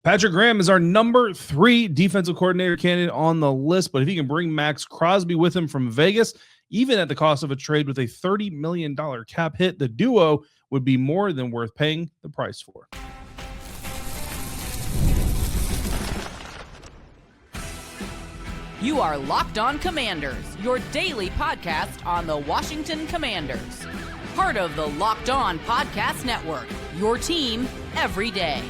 Patrick Graham is our number 3 defensive coordinator candidate on the list, but if he can bring Maxx Crosby with him from Vegas, even at the cost of a trade with a $30 million cap hit, the duo would be more than worth paying the price for. You are Locked On Commanders, your daily podcast on the Washington Commanders. Part of the Locked On Podcast Network, your team every day.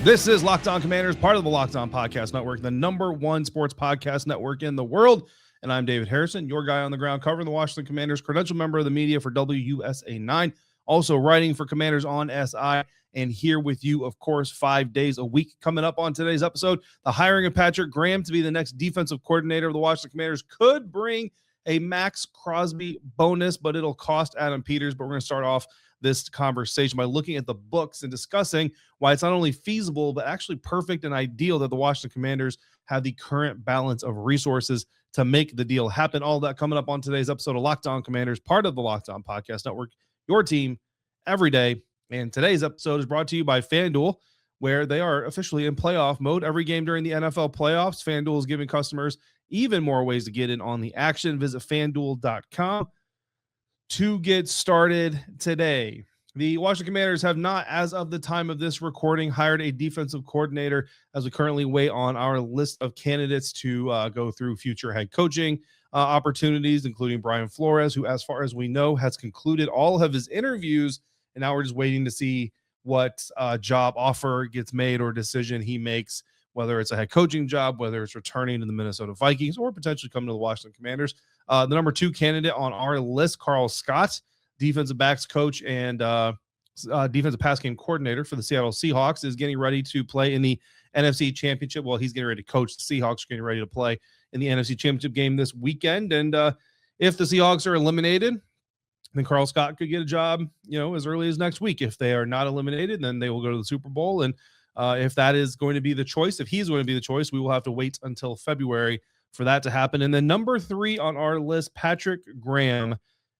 This is Locked On Commanders, part of the Locked On Podcast Network, the number 1 sports podcast network in the world. And I'm David Harrison, your guy on the ground covering the Washington Commanders, credentialed member of the media for WUSA 9, also writing for Commanders on SI, and here with you, of course, 5 days a week. Coming up on today's episode, the hiring of Patrick Graham to be the next defensive coordinator of the Washington Commanders could bring a Maxx Crosby bonus, but it'll cost Adam Peters. But we're going to start off this conversation by looking at the books and discussing why it's not only feasible, but actually perfect and ideal that the Washington Commanders have the current balance of resources to make the deal happen. All that coming up on today's episode of Locked On Commanders, part of the Locked On Podcast Network, your team every day. And today's episode is brought to you by FanDuel, where they are officially in playoff mode. Every game during the NFL playoffs, FanDuel is giving customers even more ways to get in on the action. Visit FanDuel.com to get started today. The Washington Commanders have not, as of the time of this recording, hired a defensive coordinator, as we currently wait on our list of candidates to go through future head coaching opportunities, including Brian Flores, who, as far as we know, has concluded all of his interviews, and now we're just waiting to see what job offer gets made or decision he makes, whether it's a head coaching job, whether it's returning to the Minnesota Vikings, or potentially coming to the Washington Commanders. The number 2 candidate on our list, Carl Scott, defensive backs coach and defensive pass game coordinator for the Seattle Seahawks, is getting ready to play in the NFC Championship. Well, he's getting ready to coach the Seahawks, getting ready to play in the NFC Championship game this weekend. And if the Seahawks are eliminated, then Carl Scott could get a job, as early as next week. If they are not eliminated, then they will go to the Super Bowl. And if that is going to be the choice, if he's going to be the choice, we will have to wait until February for that to happen. And then number 3 on our list, Patrick Graham,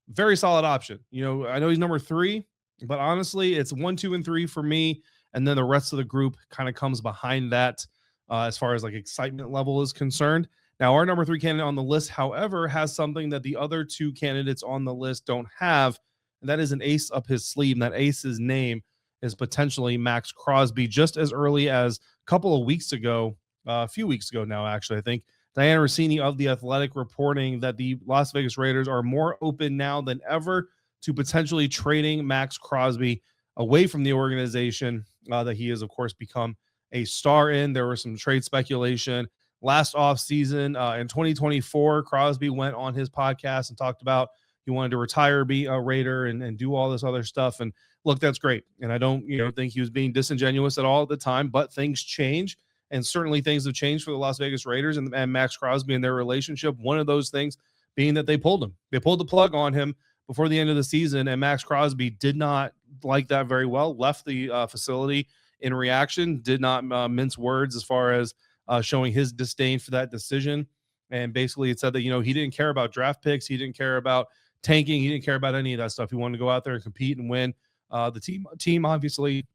very solid option. I know he's number 3, but honestly, it's 1, 2, and 3 for me. And then the rest of the group kind of comes behind that as far as like excitement level is concerned. Now, our number 3 candidate on the list, however, has something that the other 2 candidates on the list don't have, and that is an ace up his sleeve. And that ace's name is potentially Maxx Crosby. Just as early as a couple of weeks ago, a few weeks ago now, actually, I think, Diana Rossini of The Athletic reporting that the Las Vegas Raiders are more open now than ever to potentially trading Maxx Crosby away from the organization that he has, of course, become a star in. There was some trade speculation last offseason. In 2024, Crosby went on his podcast and talked about he wanted to retire, be a Raider, and do all this other stuff. And look, that's great. And I don't think he was being disingenuous at all at the time, but things change. And certainly things have changed for the Las Vegas Raiders and Maxx Crosby and their relationship. One of those things being that they pulled him. They pulled the plug on him before the end of the season, and Maxx Crosby did not like that very well, left the facility in reaction, did not mince words as far as showing his disdain for that decision. And basically it said that, he didn't care about draft picks. He didn't care about tanking. He didn't care about any of that stuff. He wanted to go out there and compete and win. The team obviously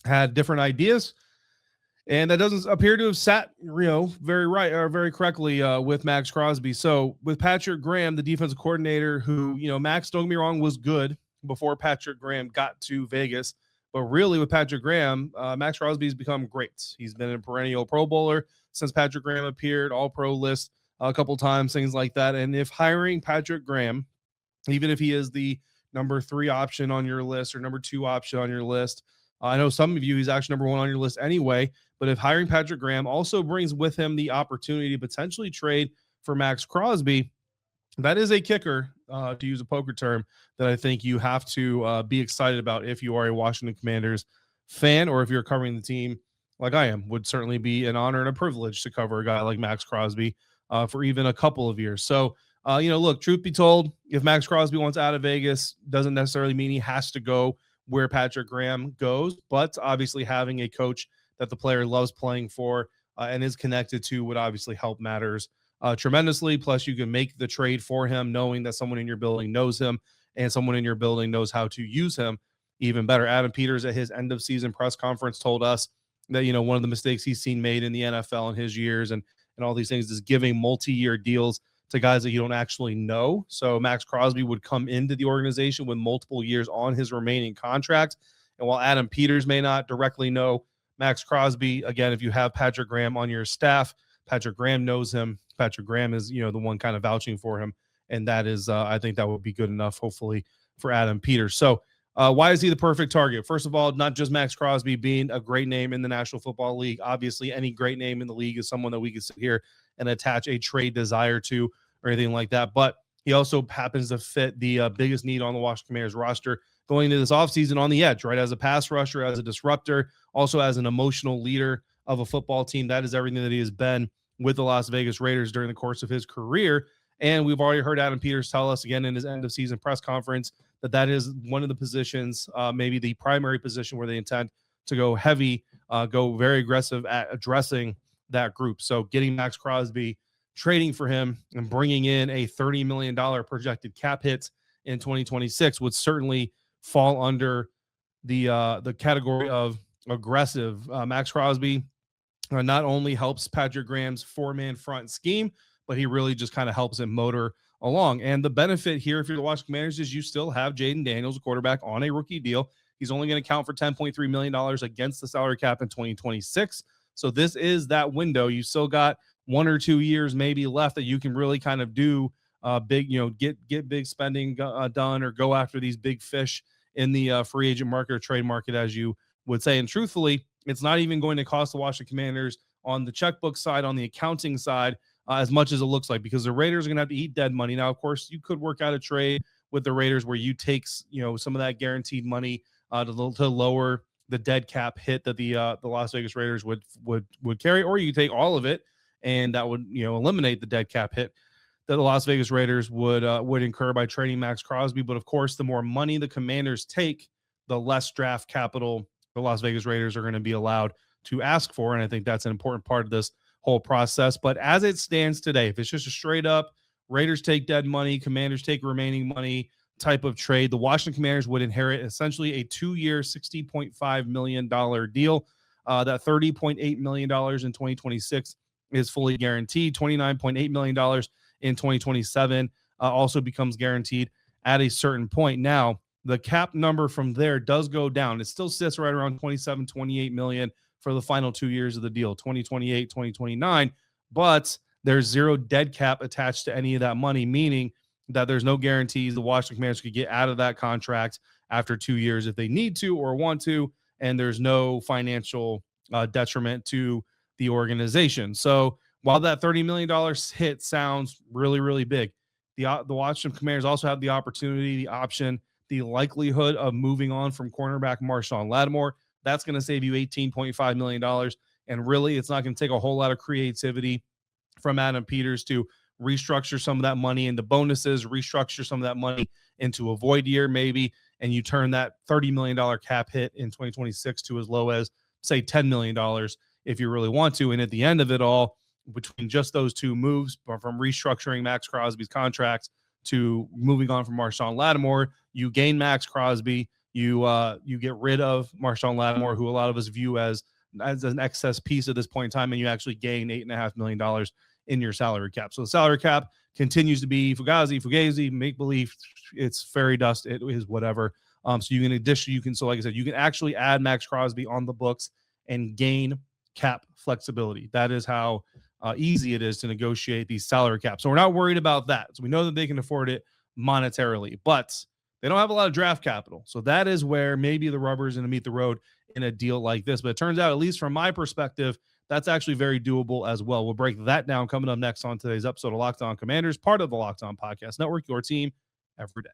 had different ideas. And that doesn't appear to have sat, very right or very correctly with Maxx Crosby. So with Patrick Graham, the defensive coordinator, who, Max, don't get me wrong, was good before Patrick Graham got to Vegas. But really with Patrick Graham, Maxx Crosby has become great. He's been a perennial Pro Bowler since Patrick Graham appeared, All-Pro list a couple times, things like that. And if hiring Patrick Graham, even if he is the number 3 option on your list or number 2 option on your list, I know some of you, he's actually number 1 on your list anyway. But if hiring Patrick Graham also brings with him the opportunity to potentially trade for Maxx Crosby, that is a kicker, to use a poker term, that I think you have to be excited about if you are a Washington Commanders fan, or if you're covering the team like I am. Would certainly be an honor and a privilege to cover a guy like Maxx Crosby for even a couple of years. So, look, truth be told, if Maxx Crosby wants out of Vegas, doesn't necessarily mean he has to go where Patrick Graham goes, but obviously having a coach that the player loves playing for and is connected to would obviously help matters tremendously. Plus, you can make the trade for him knowing that someone in your building knows him and someone in your building knows how to use him even better. Adam Peters at his end of season press conference told us that, one of the mistakes he's seen made in the NFL in his years and all these things is giving multi-year deals to guys that you don't actually know. So Maxx Crosby would come into the organization with multiple years on his remaining contract. And while Adam Peters may not directly know Maxx Crosby, again, if you have Patrick Graham on your staff, Patrick Graham knows him. Patrick Graham is, the one kind of vouching for him. And that is, I think that would be good enough, hopefully, for Adam Peters. So why is he the perfect target? First of all, not just Maxx Crosby being a great name in the National Football League. Obviously, any great name in the league is someone that we can sit here and attach a trade desire to or anything like that. But he also happens to fit the biggest need on the Washington Commanders roster going into this offseason on the edge, right? As a pass rusher, as a disruptor, also as an emotional leader of a football team. That is everything that he has been with the Las Vegas Raiders during the course of his career. And we've already heard Adam Peters tell us again in his end of season press conference that is one of the positions, maybe the primary position where they intend to go heavy, go very aggressive at addressing that group. So getting Maxx Crosby, trading for him, and bringing in a $30 million projected cap hit in 2026 would certainly fall under the category of aggressive. Maxx Crosby not only helps Patrick Graham's four-man front scheme, but he really just kind of helps him motor along. And the benefit here, if you're the Washington Commanders, is you still have Jaden Daniels, a quarterback, on a rookie deal. He's only going to count for $10.3 million against the salary cap in 2026. So this is that window. You still got 1 or 2 years maybe left that you can really kind of do big, get big spending done or go after these big fish in the free agent market or trade market, as you would say. And truthfully, it's not even going to cost the Washington Commanders on the checkbook side, on the accounting side, as much as it looks like, because the Raiders are going to have to eat dead money. Now, of course, you could work out a trade with the Raiders where you take, some of that guaranteed money to lower the dead cap hit that the Las Vegas Raiders would carry, or you take all of it, and that would eliminate the dead cap hit that the Las Vegas Raiders would incur by trading Maxx Crosby. But of course, the more money the Commanders take, the less draft capital the Las Vegas Raiders are going to be allowed to ask for, and I think that's an important part of this whole process. But as it stands today, if it's just a straight up Raiders take dead money, Commanders take remaining money type of trade, the Washington Commanders would inherit essentially a 2-year, $60.5 million deal. That $30.8 million in 2026 is fully guaranteed. $29.8 million in 2027 also becomes guaranteed at a certain point. Now, the cap number from there does go down. It still sits right around 28 million for the final 2 years of the deal, 2028, 2029, but there's zero dead cap attached to any of that money, meaning that there's no guarantees the Washington Commanders could get out of that contract after 2 years if they need to or want to, and there's no financial detriment to the organization. So while that $30 million hit sounds really, really big, the Washington Commanders also have the opportunity, the option, the likelihood of moving on from cornerback Marshawn Lattimore. That's going to save you $18.5 million. And really, it's not going to take a whole lot of creativity from Adam Peters to restructure some of that money into bonuses, restructure some of that money into a void year maybe, and you turn that $30 million cap hit in 2026 to as low as, say, $10 million if you really want to. And at the end of it all, between just those two moves, from restructuring Maxx Crosby's contract to moving on from Marshawn Lattimore, you gain Maxx Crosby, you get rid of Marshawn Lattimore, who a lot of us view as an excess piece at this point in time, and you actually gain $8.5 million in your salary cap. So the salary cap continues to be fugazi, make-believe, it's fairy dust, it is whatever. So like I said, you can actually add Maxx Crosby on the books and gain cap flexibility. That is how easy it is to negotiate these salary caps. So we're not worried about that. So we know that they can afford it monetarily, but they don't have a lot of draft capital. So that is where maybe the rubber is going to meet the road in a deal like this. But it turns out, at least from my perspective, that's actually very doable as well. We'll break that down coming up next on today's episode of Locked On Commanders, part of the Locked On Podcast Network, your team every day.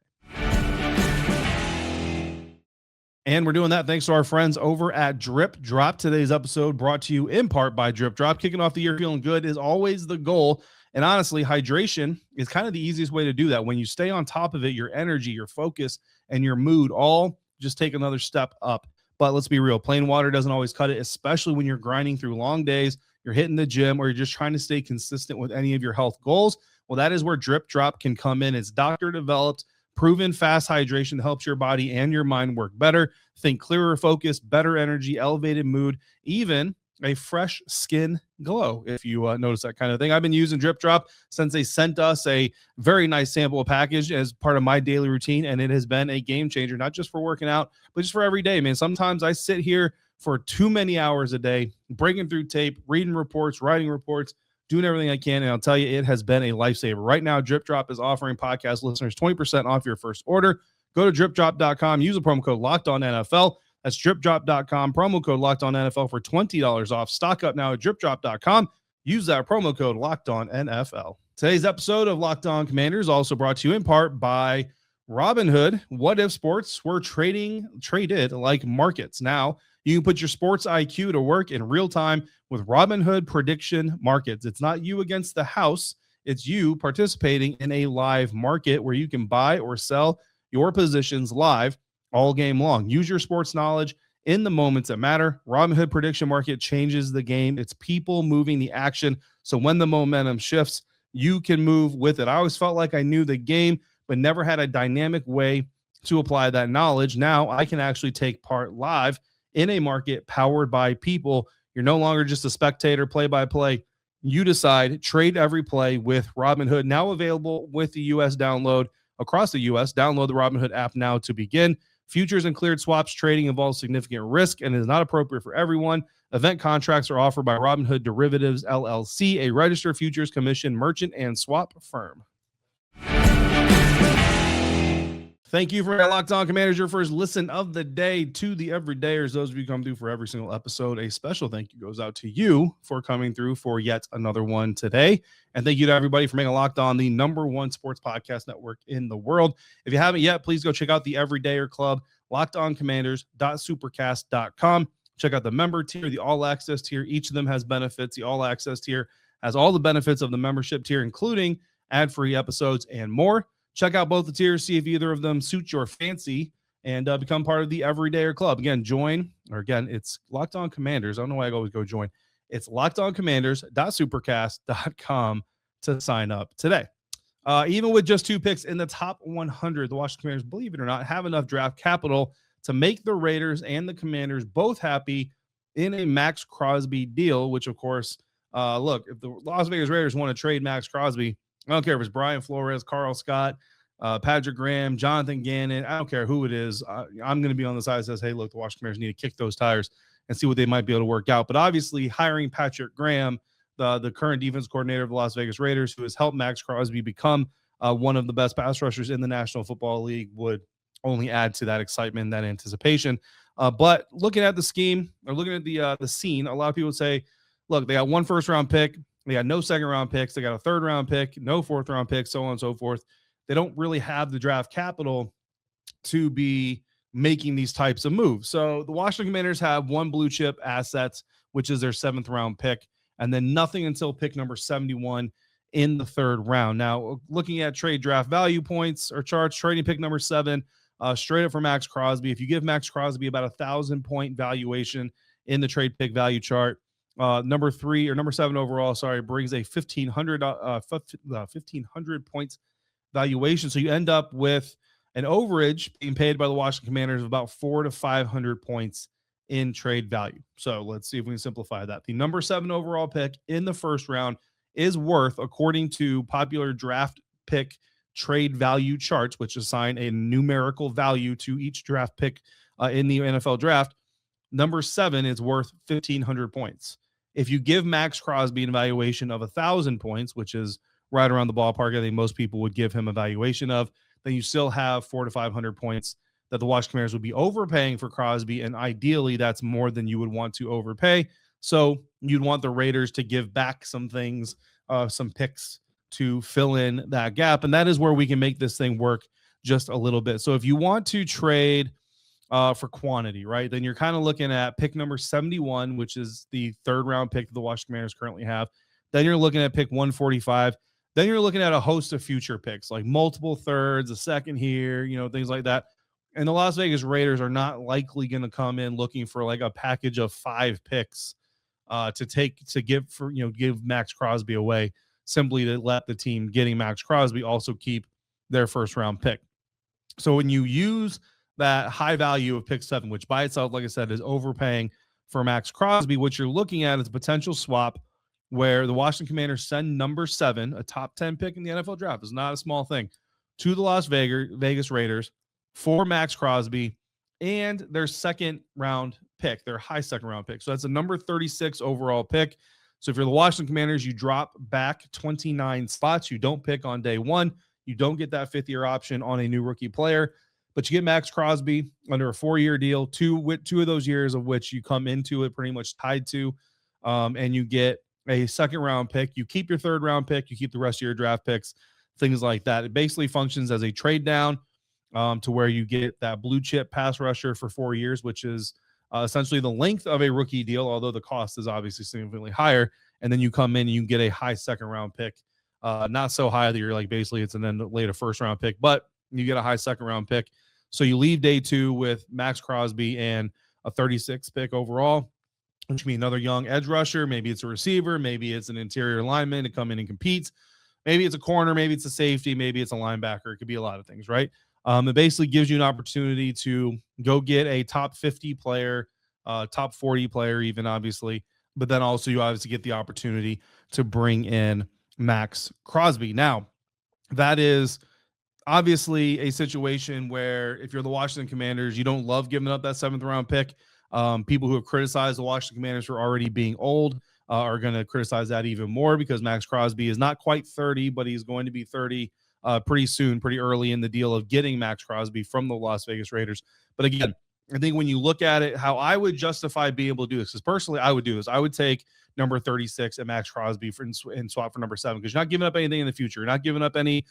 And we're doing that thanks to our friends over at Drip Drop. Today's episode brought to you in part by Drip Drop. Kicking off the year feeling good is always the goal. And honestly, hydration is kind of the easiest way to do that. When you stay on top of it, your energy, your focus, and your mood all just take another step up. But let's be real, plain water doesn't always cut it, especially when you're grinding through long days, you're hitting the gym, or you're just trying to stay consistent with any of your health goals. Well, that is where Drip Drop can come in. It's doctor-developed Proven fast hydration that helps your body and your mind work better. Think clearer focus, better energy, elevated mood, even a fresh skin glow, if you notice that kind of thing. I've been using Drip Drop since they sent us a very nice sample package as part of my daily routine, and it has been a game changer, not just for working out, but just for every day, man. Sometimes I sit here for too many hours a day, breaking through tape, reading reports, writing reports, doing everything I can, and I'll tell you, it has been a lifesaver. Right now, Drip Drop is offering podcast listeners 20% off your first order. Go to dripdrop.com, use the promo code LOCKEDONNFL. That's dripdrop.com, promo code LOCKEDONNFL for $20 off. Stock up now at dripdrop.com. Use that promo code LOCKEDONNFL. Today's episode of Locked On Commanders also brought to you in part by Robinhood. What if sports were traded like markets? Now, you can put your sports IQ to work in real time with Robinhood prediction markets. It's not you against the house. It's you participating in a live market where you can buy or sell your positions live all game long. Use your sports knowledge in the moments that matter. Robinhood prediction market changes the game. It's people moving the action. So when the momentum shifts, you can move with it. I always felt like I knew the game, but never had a dynamic way to apply that knowledge. Now I can actually take part live in a market powered by people. You're no longer just a spectator, play-by-play. You decide, trade every play with Robinhood. Now available with the U.S. download across the U.S. Download the Robinhood app now to begin. Futures and cleared swaps trading involves significant risk and is not appropriate for everyone. Event contracts are offered by Robinhood Derivatives, LLC, a registered futures commission merchant and swap firm. Thank you for Locked On Commanders, your first listen of the day to the everydayers. Those of you who come through for every single episode, a special thank you goes out to you for coming through for yet another one today. And thank you to everybody for making Locked On the #1 sports podcast network in the world. If you haven't yet, please go check out the Everydayer Club, lockedoncommanders.supercast.com. Check out the member tier, the all access tier. Each of them has benefits. The all access tier has all the benefits of the membership tier, including ad-free episodes and more. Check out both the tiers, see if either of them suit your fancy, and become part of the Everydayer Club. Again, it's Locked On Commanders. I don't know why I always go join. It's lockedoncommanders.supercast.com to sign up today. Even with just 2 picks in the top 100, the Washington Commanders, believe it or not, have enough draft capital to make the Raiders and the Commanders both happy in a Maxx Crosby deal, which, of course, look, if the Las Vegas Raiders want to trade Maxx Crosby, I don't care if it's Brian Flores, Carl Scott, Patrick Graham, Jonathan Gannon. I don't care who it is. I'm going to be on the side that says, hey, look, the Washington Commanders need to kick those tires and see what they might be able to work out. But obviously, hiring Patrick Graham, the current defense coordinator of the Las Vegas Raiders, who has helped Maxx Crosby become one of the best pass rushers in the National Football League, would only add to that excitement, that anticipation. But looking at the scheme or looking at the scene, a lot of people say, look, they got 1 first-round pick. They got no second-round picks. They got a third-round pick, no fourth-round pick, so on and so forth. They don't really have the draft capital to be making these types of moves. So the Washington Commanders have 1 blue-chip assets, which is their 7th-round pick, and then nothing until pick number 71 in the 3rd round. Now, looking at trade draft value points or charts, trading pick number 7, straight up for Maxx Crosby. If you give Maxx Crosby about 1,000-point valuation in the trade pick value chart, number 7 overall, brings a 1,500 points valuation. So you end up with an overage being paid by the Washington Commanders of about 400 to 500 points in trade value. So let's see if we can simplify that. The number 7 overall pick in the 1st round is worth, according to popular draft pick trade value charts, which assign a numerical value to each draft pick in the NFL draft, number 7 is worth 1,500 points. If you give Maxx Crosby an evaluation of 1,000 points, which is right around the ballpark I think most people would give him a valuation of, then you still have 400 to 500 points that the Washington Commanders would be overpaying for Crosby, and ideally that's more than you would want to overpay. So you'd want the Raiders to give back some things, some picks to fill in that gap, and that is where we can make this thing work just a little bit. So if you want to trade for quantity, right, then you're kind of looking at pick number 71, which is the 3rd round pick that the Washington Commanders currently have. Then you're looking at pick 145. Then you're looking at a host of future picks, like multiple thirds, a second here, things like that. And the Las Vegas Raiders are not likely going to come in looking for like a package of 5 picks give Maxx Crosby away, simply to let the team getting Maxx Crosby also keep their 1st round pick. So when you use that high value of pick 7, which by itself, like I said, is overpaying for Maxx Crosby, what you're looking at is a potential swap where the Washington Commanders send number 7, a top 10 pick in the NFL draft. It's not a small thing, to the Las Vegas Raiders for Maxx Crosby and their second round pick, their high second round pick. So that's a number 36 overall pick. So if you're the Washington Commanders, you drop back 29 spots. You don't pick on day 1. You don't get that 5th-year option on a new rookie player, but you get Maxx Crosby under a 4-year deal, two of those years of which you come into it pretty much tied to, and you get a second-round pick. You keep your third-round pick. You keep the rest of your draft picks, things like that. It basically functions as a trade down to where you get that blue-chip pass rusher for 4 years, which is essentially the length of a rookie deal, although the cost is obviously significantly higher, and then you come in and you get a high second-round pick. Not so high that you're like basically it's an then late a first round pick, but you get a high second round pick. So you leave day 2 with Maxx Crosby and a 36 pick overall, which can be another young edge rusher. Maybe it's a receiver. Maybe it's an interior lineman to come in and compete. Maybe it's a corner. Maybe it's a safety. Maybe it's a linebacker. It could be a lot of things, right? It basically gives you an opportunity to go get a top 50 player, top 40 player even, obviously. But then also you obviously get the opportunity to bring in Maxx Crosby. Now, that is obviously a situation where if you're the Washington Commanders, you don't love giving up that 7th round pick. People who have criticized the Washington Commanders for already being old are going to criticize that even more because Maxx Crosby is not quite 30, but he's going to be 30 pretty soon, pretty early in the deal of getting Maxx Crosby from the Las Vegas Raiders. But again, I think when you look at it, how I would justify being able to do this, because personally I would do this. I would take number 36 and Maxx Crosby and swap for number 7 because you're not giving up anything in the future. You're not giving up any,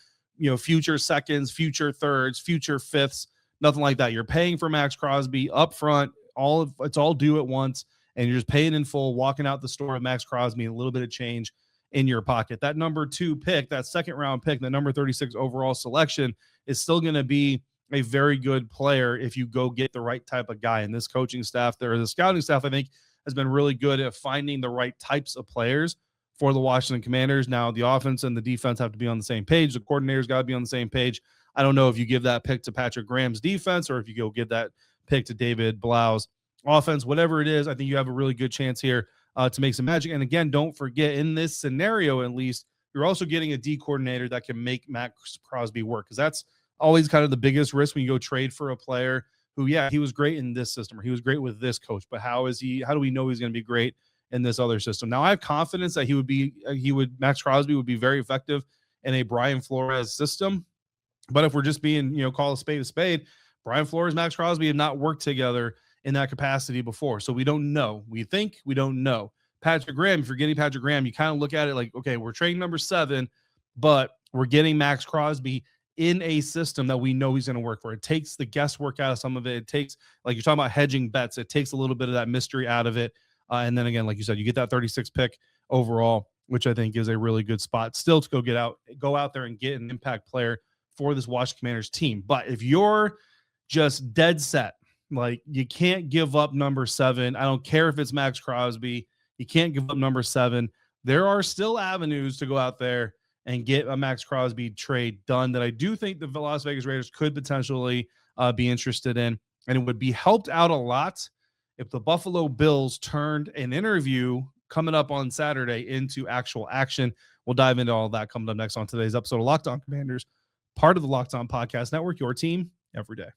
future seconds, future thirds, future fifths, nothing like that. You're paying for Maxx Crosby up front. It's all due at once, and you're just paying in full, walking out the store with Maxx Crosby and a little bit of change in your pocket. That number 2 pick, that second round pick, the number 36 overall selection is still going to be a very good player if you go get the right type of guy. And this coaching staff, the scouting staff, I think, has been really good at finding the right types of players for the Washington Commanders. Now, the offense and the defense have to be on the same page. The coordinator's got to be on the same page. I don't know if you give that pick to Patrick Graham's defense or if you go give that pick to David Blau's offense. Whatever it is, I think you have a really good chance here to make some magic. And again, don't forget, in this scenario at least, you're also getting a D coordinator that can make Maxx Crosby work, because that's always kind of the biggest risk when you go trade for a player who, yeah, he was great in this system, or he was great with this coach, but how do we know he's going to be great in this other system? Now, I have confidence that Maxx Crosby would be very effective in a Brian Flores system. But if we're just being, call a spade, Brian Flores, Maxx Crosby have not worked together in that capacity before. So we don't know. We think we don't know. Patrick Graham, if you're getting Patrick Graham, you kind of look at it like, okay, we're trading number 7, but we're getting Maxx Crosby in a system that we know he's going to work for. It takes the guesswork out of some of it. It takes, like you're talking about hedging bets, it takes a little bit of that mystery out of it. And then again, like you said, you get that 36 pick overall, which I think is a really good spot still to go out there and get an impact player for this Washington Commanders team. But if you're just dead set, like you can't give up number 7, I don't care if it's Maxx Crosby, you can't give up number 7. There are still avenues to go out there and get a Maxx Crosby trade done that I do think the Las Vegas Raiders could potentially be interested in. And it would be helped out a lot if the Buffalo Bills turned an interview coming up on Saturday into actual action. We'll dive into all of that coming up next on today's episode of Locked On Commanders, part of the Locked On Podcast Network, your team every day.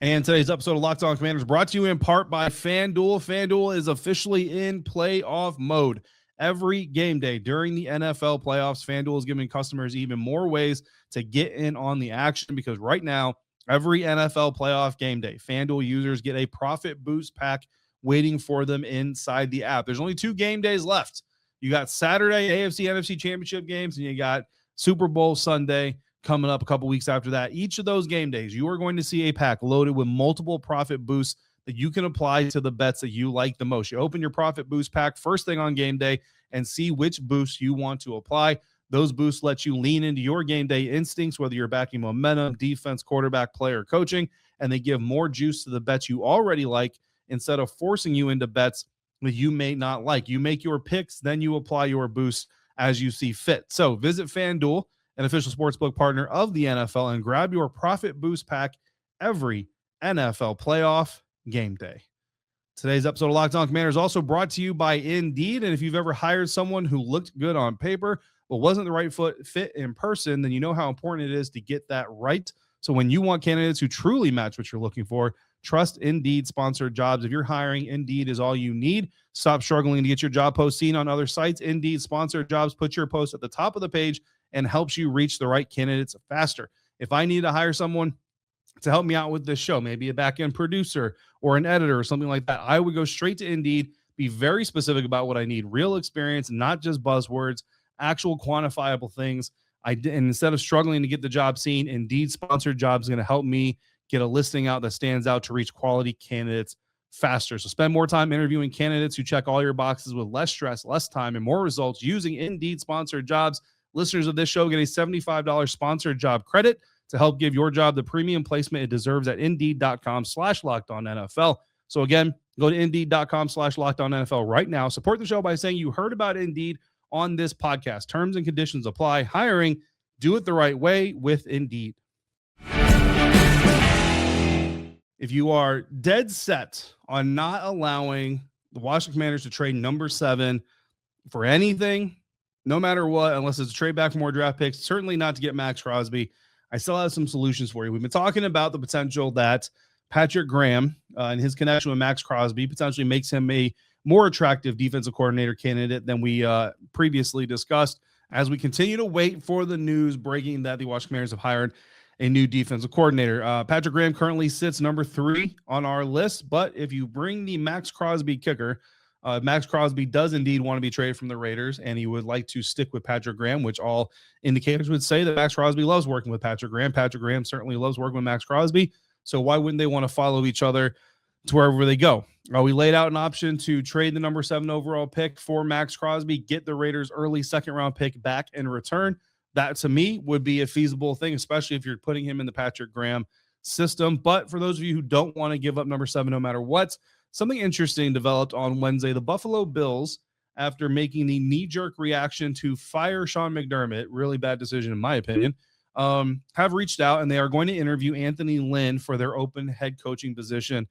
And today's episode of Locked On Commanders brought to you in part by FanDuel. FanDuel is officially in playoff mode. Every game day during the NFL playoffs, FanDuel is giving customers even more ways to get in on the action, because right now, every NFL playoff game day, FanDuel users get a profit boost pack waiting for them inside the app. There's only 2 game days left. You got Saturday AFC, NFC championship games, and you got Super Bowl Sunday coming up a couple weeks after that. Each of those game days, you are going to see a pack loaded with multiple profit boosts that you can apply to the bets that you like the most. You open your profit boost pack first thing on game day and see which boosts you want to apply. Those boosts let you lean into your game day instincts, whether you're backing momentum, defense, quarterback, player, coaching, and they give more juice to the bets you already like instead of forcing you into bets that you may not like. You make your picks, then you apply your boosts as you see fit. So visit FanDuel an official sportsbook partner of the NFL, and grab your Profit Boost Pack every NFL playoff game day. Today's episode of Locked On Commanders is also brought to you by Indeed. And if you've ever hired someone who looked good on paper but wasn't the right fit in person, then you know how important it is to get that right. So when you want candidates who truly match what you're looking for, trust Indeed sponsored jobs. If you're hiring, Indeed is all you need. Stop struggling to get your job post seen on other sites. Indeed sponsored jobs put your post at the top of the page and helps you reach the right candidates faster. If I need to hire someone to help me out with this show, maybe a back-end producer or an editor or something like that, I would go straight to Indeed, be very specific about what I need, real experience, not just buzzwords, actual quantifiable things. And instead of struggling to get the job seen, Indeed sponsored jobs is going to help me get a listing out that stands out to reach quality candidates faster. So spend more time interviewing candidates who check all your boxes with less stress, less time, and more results using Indeed sponsored jobs. Listeners of this show get a $75 sponsored job credit to help give your job the premium placement it deserves at Indeed.com/LockedOnNFL. So again, go to Indeed.com/LockedOnNFL right now. Support the show by saying you heard about Indeed on this podcast. Terms and conditions apply. Hiring, do it the right way with Indeed. If you are dead set on not allowing the Washington Commanders to trade number 7 for anything, no matter what, unless it's a trade back for more draft picks, certainly not to get Maxx Crosby, I still have some solutions for you. We've been talking about the potential that Patrick Graham and his connection with Maxx Crosby potentially makes him a more attractive defensive coordinator candidate than we previously discussed, as we continue to wait for the news breaking that the Washington Commanders have hired a new defensive coordinator. Patrick Graham currently sits number 3 on our list, but if you bring the Maxx Crosby kicker, Maxx Crosby does indeed want to be traded from the Raiders, and he would like to stick with Patrick Graham, which all indicators would say that Maxx Crosby loves working with Patrick Graham. Patrick Graham certainly loves working with Maxx Crosby, so why wouldn't they want to follow each other to wherever they go? We laid out an option to trade the number 7 overall pick for Maxx Crosby, get the Raiders' early second-round pick back in return. That, to me, would be a feasible thing, especially if you're putting him in the Patrick Graham system. But for those of you who don't want to give up number 7 no matter what, something interesting developed on Wednesday. The Buffalo Bills, after making the knee-jerk reaction to fire Sean McDermott, really bad decision in my opinion, have reached out, and they are going to interview Anthony Lynn for their open head coaching position.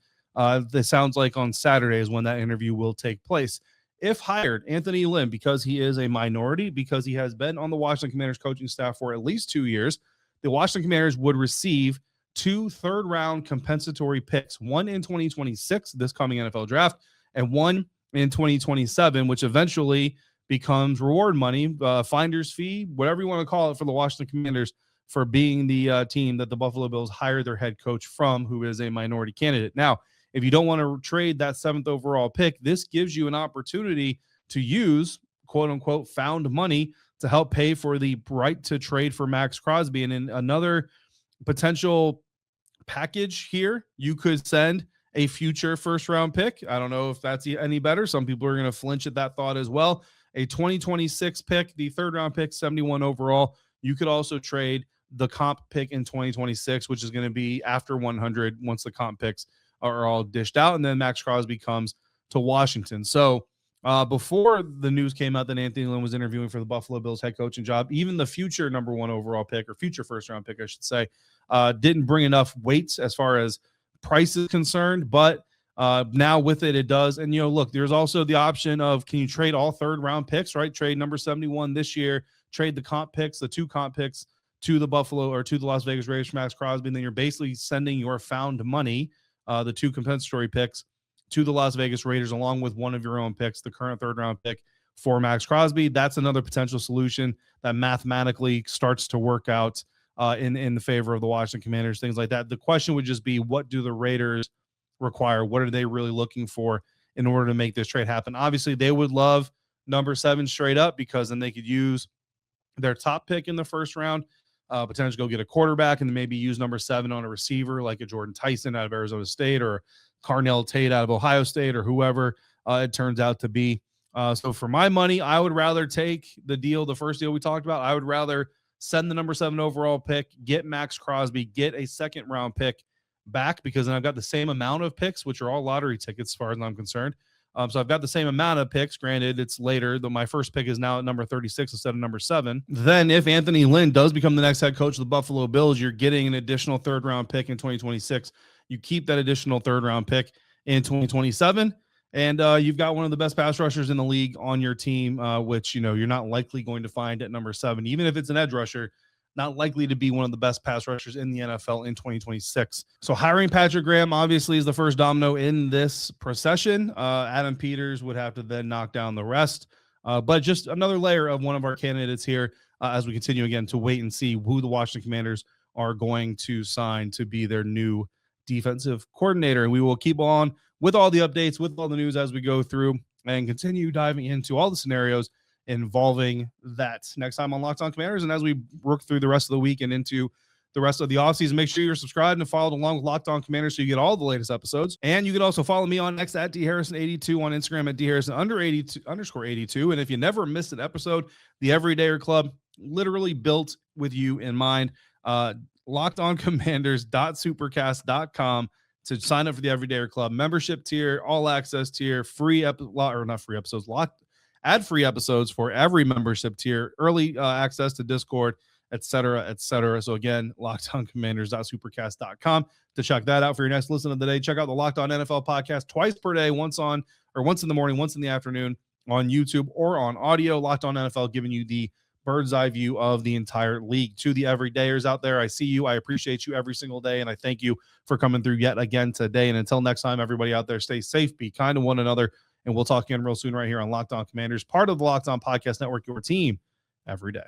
This sounds like on Saturday is when that interview will take place. If hired, Anthony Lynn, because he is a minority, because he has been on the Washington Commanders coaching staff for at least 2 years, the Washington Commanders would receive 2 third-round compensatory picks, one in 2026, this coming NFL draft, and one in 2027, which eventually becomes reward money, finder's fee, whatever you want to call it, for the Washington Commanders for being the team that the Buffalo Bills hired their head coach from, who is a minority candidate. Now, if you don't want to trade that 7th overall pick, this gives you an opportunity to use, quote-unquote, found money to help pay for the right to trade for Maxx Crosby. And in another potential package here, you could send a future first-round pick. I don't know if that's any better. Some people are going to flinch at that thought as well. A 2026 pick, the third-round pick, 71 overall. You could also trade the comp pick in 2026, which is going to be after 100 once the comp picks are all dished out, and then Maxx Crosby comes to Washington. So before the news came out that Anthony Lynn was interviewing for the Buffalo Bills head coaching job, even the future number 1 overall pick, or future first-round pick, I should say, didn't bring enough weight as far as price is concerned. But now with it, it does. And, look, there's also the option of, can you trade all third-round picks, right? Trade number 71 this year, trade the comp picks, the 2 comp picks to the Buffalo or to the Las Vegas Raiders for Maxx Crosby, and then you're basically sending your found money, the 2 compensatory picks, to the Las Vegas Raiders, along with one of your own picks, the current third-round pick for Maxx Crosby. That's another potential solution that mathematically starts to work out in the favor of the Washington Commanders, things like that. The question would just be, what do the Raiders require? What are they really looking for in order to make this trade happen? Obviously, they would love number 7 straight up, because then they could use their top pick in the first round, potentially go get a quarterback, and then maybe use number 7 on a receiver like a Jordan Tyson out of Arizona State, or Carnell Tate out of Ohio State, or whoever it turns out to be. So for my money, I would rather take the first deal we talked about. I would rather send the number 7 overall pick, get Maxx Crosby, get a second-round pick back, because then I've got the same amount of picks, which are all lottery tickets as far as I'm concerned. So I've got the same amount of picks. Granted, it's later, though my first pick is now at number 36 instead of number 7. Then if Anthony Lynn does become the next head coach of the Buffalo Bills, you're getting an additional third-round pick in 2026. You keep that additional third-round pick in 2027. And you've got one of the best pass rushers in the league on your team, which, you're not likely going to find at number 7. Even if it's an edge rusher, not likely to be one of the best pass rushers in the NFL in 2026. So hiring Patrick Graham obviously is the first domino in this procession. Adam Peters would have to then knock down the rest. But just another layer of one of our candidates here as we continue again to wait and see who the Washington Commanders are going to sign to be their new defensive coordinator. And we will keep on with all the updates, with all the news as we go through and continue diving into all the scenarios involving that next time on Locked On Commanders. And as we work through the rest of the week and into the rest of the offseason, make sure you're subscribed and followed along with Locked On Commanders so you get all the latest episodes. And you can also follow me on X at DHarrison82, on Instagram at DHarrison_82. And if you never missed an episode, the Everydayer Club, literally built with you in mind. LockedOnCommanders.supercast.com to sign up for the Everydayer Club membership tier, all access tier, ad-free episodes for every membership tier, early access to Discord, et cetera, et cetera. So again, LockedOnCommanders.supercast.com to check that out for your next listen of the day. Check out the Locked On NFL podcast twice per day, once in the morning, once in the afternoon on YouTube or on audio. Locked On NFL, giving you the bird's eye view of the entire league. To the everydayers out there, I see you. I appreciate you every single day, and I thank you for coming through yet again today. And until next time, everybody out there, stay safe, be kind to one another, and we'll talk again real soon right here on Locked On Commanders, part of the Locked On Podcast Network, your team every day.